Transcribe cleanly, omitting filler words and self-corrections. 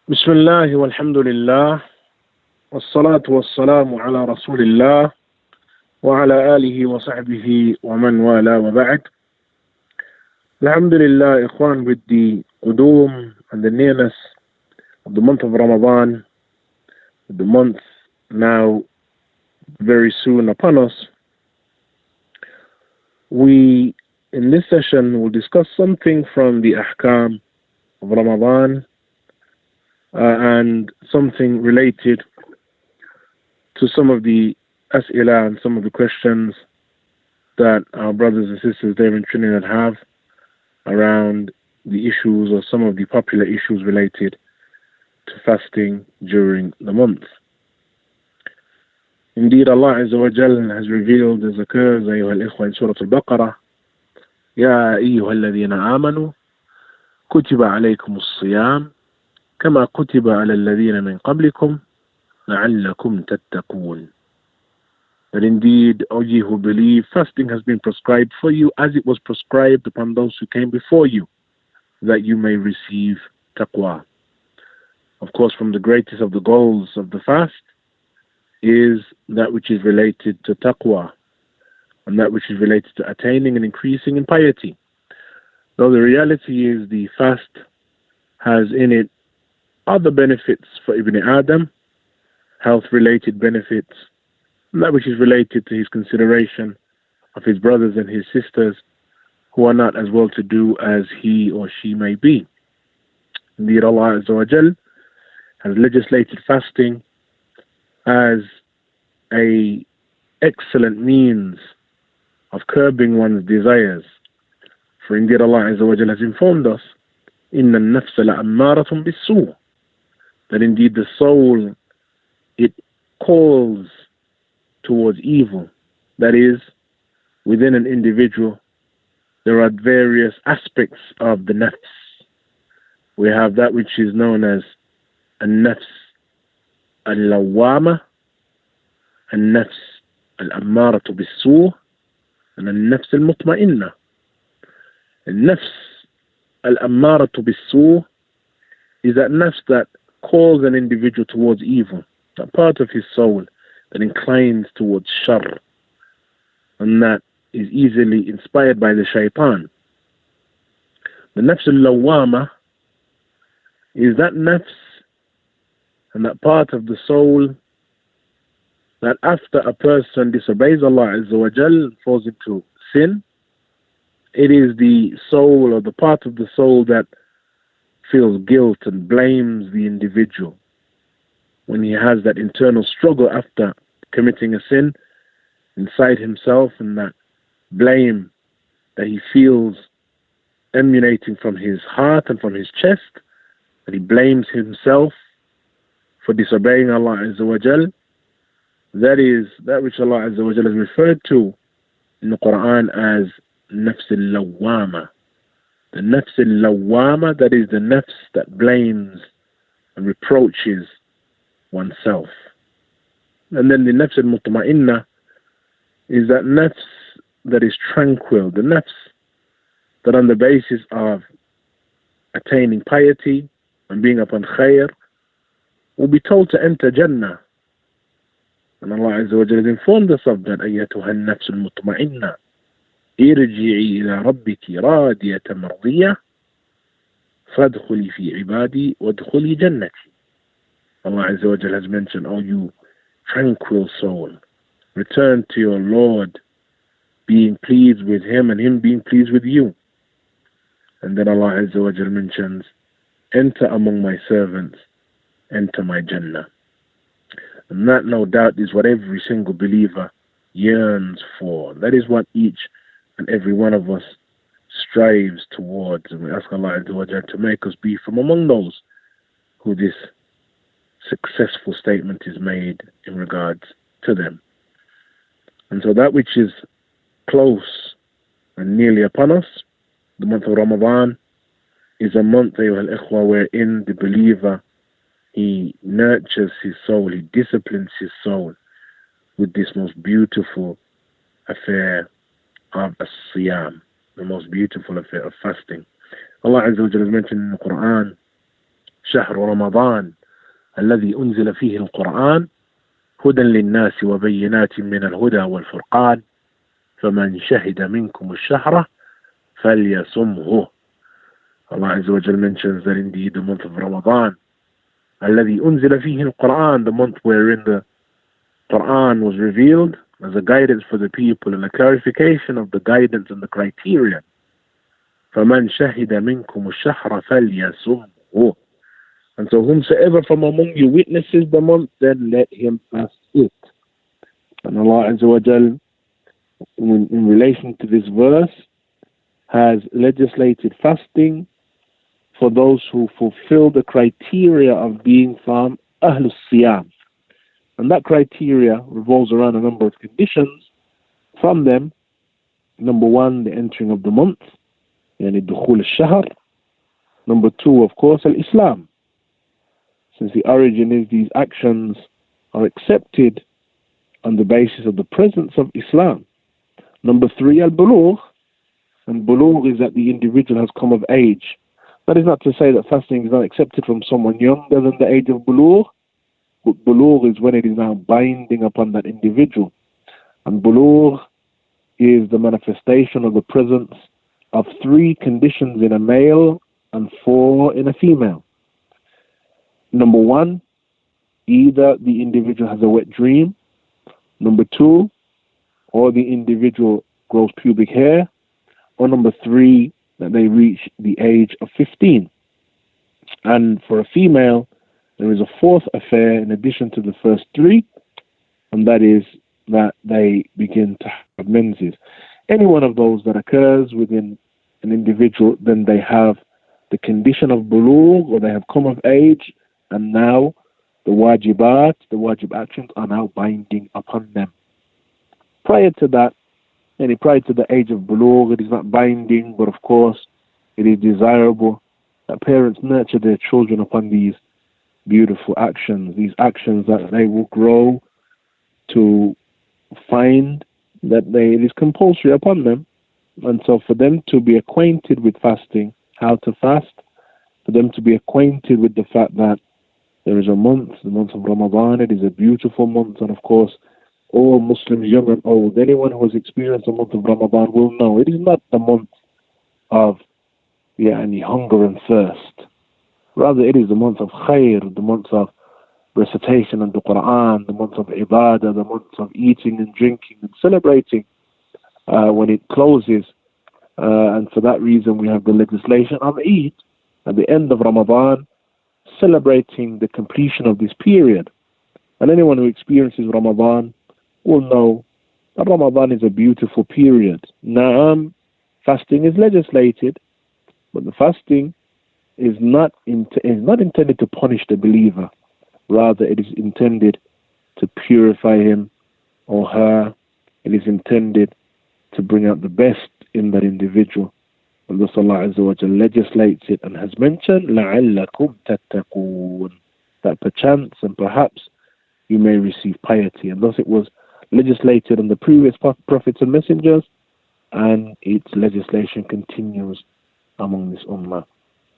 بسم الله والحمد لله والصلاة والسلام على رسول الله وعلى آله وصحبه ومن والاه وبعد. Alhamdulillah, Ikhwan, with the qudum and the nearness of the month of Ramadan, the month now very soon upon us, we in this session will discuss something from the ahkam of Ramadan and something related to some of the as'ila and some of the questions that our brothers and sisters there in Trinidad have around the issues or some of the popular issues related to fasting during the month. Indeed, Allah Azza wa Jal has revealed, as occurs, أيها الإخوة, in Surah Al-Baqarah, يا أيها الذين آمنوا كتب عليكم الصيام كما كتب على الذين من قبلكم لعلكم تتقون. That indeed, O ye who believe, fasting has been prescribed for you as it was prescribed upon those who came before you, that you may receive taqwa. Of course, from the greatest of the goals of the fast is that which is related to taqwa, and that which is related to attaining and increasing in piety. Though the reality is the fast has in it other benefits for Ibn Adam, health-related benefits, and that which is related to his consideration of his brothers and his sisters who are not as well-to-do as he or she may be. Indeed, Allah Azza wa Jal has legislated fasting as an excellent means of curbing one's desires. For indeed, Allah Azza wa Jal has informed us, إِنَّ النَّفْسَ لَأَمَّارَةٌ بِالسُّوءِ, that indeed the soul, it calls towards evil. That is, within an individual, there are various aspects of the nafs. We have that which is known as al-nafs al-lawwama, al-nafs al-ammaratu bis-su', and al-nafs al-mutma'inna. Al-nafs al-ammaratu bis-su' is that nafs that calls an individual towards evil, that part of his soul that inclines towards shar, and that is easily inspired by the shaitan. The nafs al-lawwama is that nafs and that part of the soul that after a person disobeys Allah Azza wa Jal, falls into sin, it is the soul or the part of the soul that feels guilt and blames the individual. When he has that internal struggle after committing a sin inside himself, and that blame that he feels emanating from his heart and from his chest, that he blames himself for disobeying Allah Azza wa Jal, that is that which Allah Azza wa Jal has referred to in the Quran as nafs al-lawwama. The nafs al-lawwama, that is the nafs that blames and reproaches oneself. And then the nafs al-mutma'inna is that nafs that is tranquil, the nafs that on the basis of attaining piety and being upon khair will be told to enter Jannah. And Allah Azza wa Jalla has informed us of that, أيتها النفس المطمئنة ارجعي إلى ربك راضية مرضية فادخلي في عبادي وادخلي جنتي. Allah Azza wa Jalla has mentioned, oh you tranquil soul, return to your Lord, being pleased with Him and Him being pleased with you. And then Allah Azza wa Jalla mentions, enter among my servants, enter my Jannah. And that, no doubt, is what every single believer yearns for. That is what each and every one of us strives towards. And we ask Allah Azza wa Jalla to make us be from among those who this successful statement is made in regards to them. And so that which is close and nearly upon us, the month of Ramadan, is a month, أيها الإخوة, wherein the believer, he nurtures his soul, he disciplines his soul with this most beautiful affair of as-siyam, the most beautiful affair of fasting. Allah Azza wa Jalla has mentioned in the Quran شهر رمضان الذي أنزل فيه القرآن هدى للناس وبينات من الهدى والفرقان فمن شهد منكم الشهر فليصمه. Allah Azza wa Jal mentions that indeed the month of Ramadan الذي أنزل فيه القرآن, the month wherein the Quran was revealed as a guidance for the people and a clarification of the guidance and the criteria. فَمَنْ شَهِدَ مِنْكُمُ الشَّهْرَ فَلْيَصُمْهُ. And so whomsoever from among you witnesses the month, then let him fast it. And Allah Azza wa Jal, in relation to this verse, has legislated fasting for those who fulfill the criteria of being from Ahlus Siyam. And that criteria revolves around a number of conditions. From them, number one, the entering of the month, yani dukhul al-shahr. Number two, of course, al-Islam. Since the origin is these actions are accepted on the basis of the presence of Islam. Number three, al-bulugh. And bulugh is that the individual has come of age. That is not to say that fasting is not accepted from someone younger than the age of bulugh. But bulugh is when it is now binding upon that individual. And bulugh is the manifestation of the presence of three conditions in a male and four in a female. Number one, either the individual has a wet dream. Number two, or the individual grows pubic hair. Or number three, that they reach the age of 15. And for a female, there is a fourth affair in addition to the first three, and that is that they begin to have menses. Any one of those that occurs within an individual, then they have the condition of bulugh, or they have come of age, and now the wajibat, the wajib actions, are now binding upon them. Prior to that, prior to the age of bulugh, it is not binding, but of course, it is desirable that parents nurture their children upon these beautiful actions, these actions that they will grow to find that it is compulsory upon them. And so for them to be acquainted with fasting, how to fast, for them to be acquainted with the fact that there is a month, the month of Ramadan, it is a beautiful month, and of course, all Muslims, young and old, anyone who has experienced the month of Ramadan will know it is not the month of hunger and thirst. Rather, it is the month of khair, the month of recitation and the Quran, the month of ibadah, the month of eating and drinking and celebrating when it closes. And for that reason, we have the legislation of Eid at the end of Ramadan, celebrating the completion of this period. And anyone who experiences Ramadan will know that Ramadan is a beautiful period. Naam, fasting is legislated, but the fasting is not intended to punish the believer. Rather, it is intended to purify him or her. It is intended to bring out the best in that individual. And thus Allah Azza wa Jalla legislates it and has mentioned, لَعَلَّكُمْ تَتَّقُونَ, that perchance and perhaps you may receive piety. And thus it was legislated on the previous prophets and messengers, and its legislation continues among this ummah.